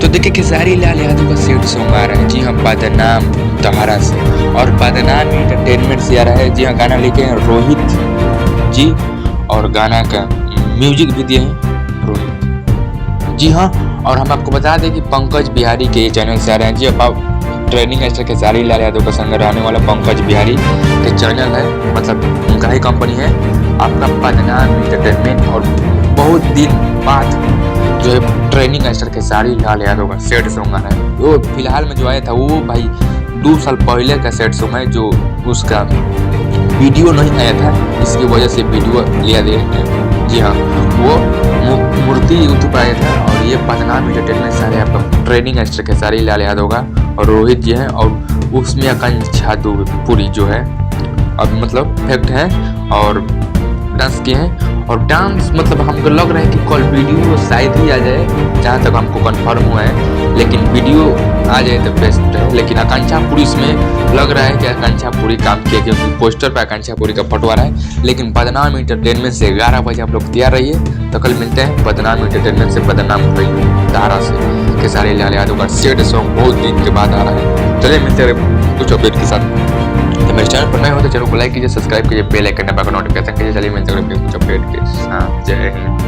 तो देखिए खेसारी लाल यादव का सेट सॉन्ग आ रहा है, जी हाँ, बदनाम तहारा से, और बदनाम एंटरटेनमेंट से आ रहा है। जी हाँ, गाना लिखे हैं रोहित जी और गाना का म्यूजिक भी दिए हैं रोहित जी हाँ। और हम आपको बता दें कि पंकज बिहारी के चैनल से आ रहे हैं। जी अब ट्रेनिंग एक्टर खेसारी लाल यादव का संग रहने वाला पंकज बिहारी के चैनल है, मतलब उनका ही कंपनी है, आपका बदनाम एंटरटेनमेंट। और बहुत दिन बाद जो है ट्रेनिंग एक्टर खेसारी लाल यादव का सेट सॉन्ग आना है। वो फिलहाल में जो आया था वो भाई 2 साल पहले का सेट सॉन्ग है, जो उसका वीडियो नहीं आया था, इसकी वजह से वीडियो लिया गया। जी हाँ, वो मूर्ति यूट्यूब पर आया था। और ये बदनाम एंटरटेनमेंट सारे आपका ट्रेनिंग एक्टर खेसारी लाल यादव का और रोहित जी हैं, और उसमें आकांक्षा पूरी जो है अब मतलब फैक्ट है और डांस किए हैं। और डांस मतलब हमको लग रहा है कि कल वीडियो शायद ही आ जाए, जहाँ तक हमको कंफर्म हुआ है, लेकिन वीडियो आ जाए तो बेस्ट है। लेकिन आकांक्षा पूरी इसमें लग रहा है कि आकांक्षा पूरी काम किया, क्योंकि पोस्टर पर आकांक्षा पूरी का फोटो आ रहा है। लेकिन बदनाम एंटरटेनमेंट से 11 बजे आप लोग तैयार रहिए। तो कल मिलते हैं बदनाम एंटरटेनमेंट से, बदनाम तारा से खेसारी लाल यादव का सेट सॉन्ग बहुत दिन के बाद आ रहा है। चलिए मिलते हैं कुछ अपडेट के साथ। तो मेरे चैनल पर नए हो तो चैनल को लाइक कीजिए, सब्सक्राइब कीजिए, बेल आइकन दबाकर नोटिफिकेशन कीजिए। चलिए मिलते हैं कुछ अपडेट के साथ। जय हिंद।